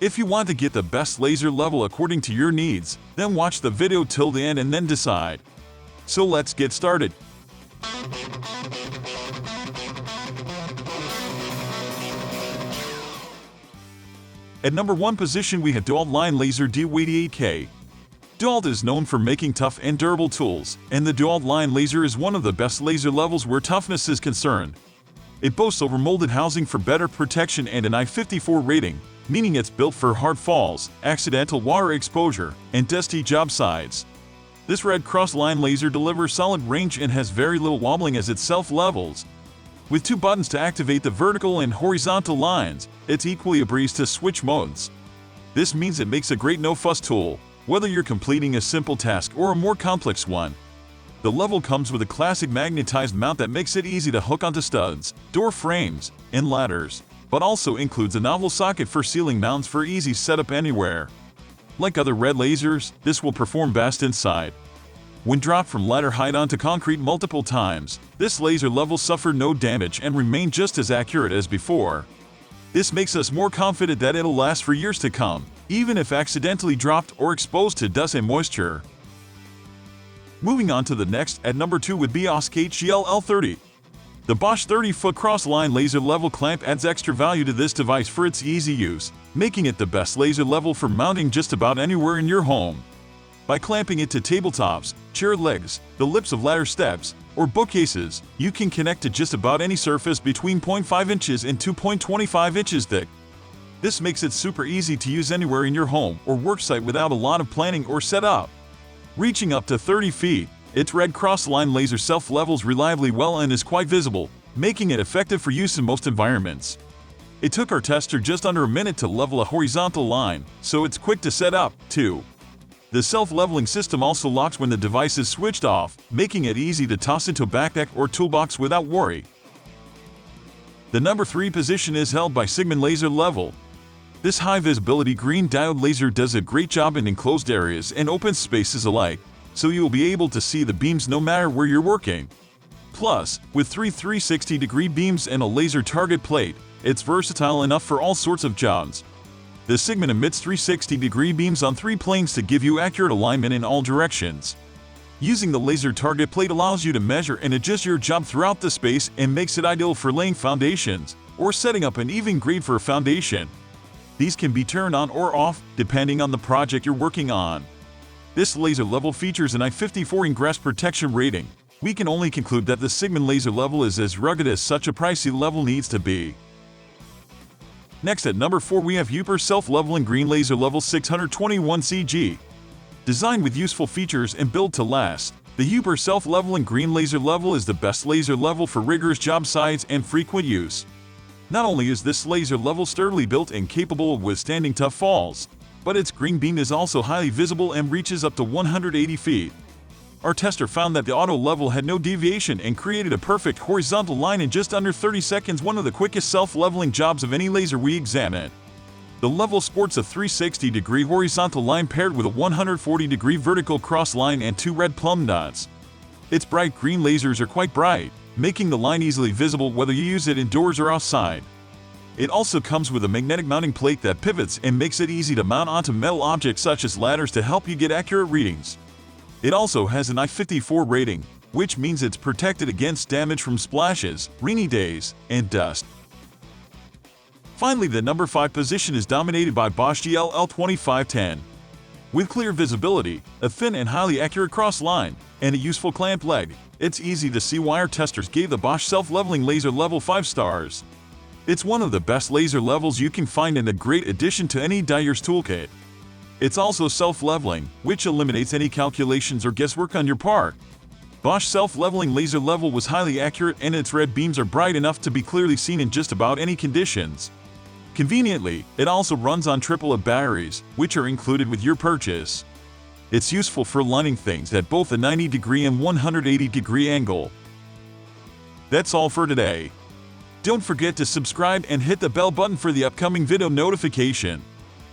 If you want to get the best laser level according to your needs, then watch the video till the end and then decide. So let's get started. At number 1 position we have DEWALT line laser D88K. DEWALT is known for making tough and durable tools, and the DEWALT line laser is one of the best laser levels where toughness is concerned. It boasts overmolded housing for better protection and an I54 rating, meaning it's built for hard falls, accidental water exposure, and dusty job sites. This Red Cross line laser delivers solid range and has very little wobbling as it self-levels. With 2 buttons to activate the vertical and horizontal lines, it's equally a breeze to switch modes. This means it makes a great no-fuss tool, whether you're completing a simple task or a more complex one. The level comes with a classic magnetized mount that makes it easy to hook onto studs, door frames, and ladders, but also includes a novel socket for ceiling mounts for easy setup anywhere. Like other red lasers, this will perform best inside. When dropped from ladder height onto concrete multiple times, this laser level suffered no damage and remained just as accurate as before. This makes us more confident that it'll last for years to come, even if accidentally dropped or exposed to dust and moisture. Moving on to the next, at number 2 would be Bosch GLL25-10. The Bosch 30-foot cross-line laser level clamp adds extra value to this device for its easy use, making it the best laser level for mounting just about anywhere in your home. By clamping it to tabletops, chair legs, the lips of ladder steps, or bookcases, you can connect to just about any surface between 0.5 inches and 2.25 inches thick. This makes it super easy to use anywhere in your home or worksite without a lot of planning or setup. Reaching up to 30 feet, its Red Cross line laser self-levels reliably well and is quite visible, making it effective for use in most environments. It took our tester just under a minute to level a horizontal line, so it's quick to set up, too. The self-leveling system also locks when the device is switched off, making it easy to toss into a backpack or toolbox without worry. The number 3 position is held by CIGMAN Laser Level. This high-visibility green diode laser does a great job in enclosed areas and open spaces alike, so you will be able to see the beams no matter where you're working. Plus, with 3 360-degree beams and a laser target plate, it's versatile enough for all sorts of jobs. The CIGMAN emits 360-degree beams on 3 planes to give you accurate alignment in all directions. Using the laser target plate allows you to measure and adjust your job throughout the space and makes it ideal for laying foundations or setting up an even grade for a foundation. These can be turned on or off depending on the project you're working on. This laser level features an I54 ingress protection rating. We can only conclude that the CIGMAN laser level is as rugged as such a pricey level needs to be. Next at number 4 we have Huepar self-leveling green laser level 621 CG. Designed with useful features and built to last, the Huepar self-leveling green laser level is the best laser level for rigorous job sites and frequent use. Not only is this laser level sturdily built and capable of withstanding tough falls, but its green beam is also highly visible and reaches up to 180 feet. Our tester found that the auto level had no deviation and created a perfect horizontal line in just under 30 seconds, one of the quickest self-leveling jobs of any laser we examined. The level sports a 360-degree horizontal line paired with a 140-degree vertical cross line and 2 red plumb dots. Its bright green lasers are quite bright, making the line easily visible whether you use it indoors or outside. It also comes with a magnetic mounting plate that pivots and makes it easy to mount onto metal objects such as ladders to help you get accurate readings. It also has an I54 rating, which means it's protected against damage from splashes, rainy days, and dust. Finally, the number 5 position is dominated by Bosch GLL25-10. With clear visibility, a thin and highly accurate cross line, and a useful clamp leg, it's easy to see why our testers gave the Bosch self-leveling laser level 5 stars. It's one of the best laser levels you can find and a great addition to any dyer's toolkit. It's also self-leveling, which eliminates any calculations or guesswork on your part. Bosch self-leveling laser level was highly accurate and its red beams are bright enough to be clearly seen in just about any conditions. Conveniently, it also runs on AAA batteries, which are included with your purchase. It's useful for lining things at both a 90-degree and 180-degree angle. That's all for today. Don't forget to subscribe and hit the bell button for the upcoming video notification.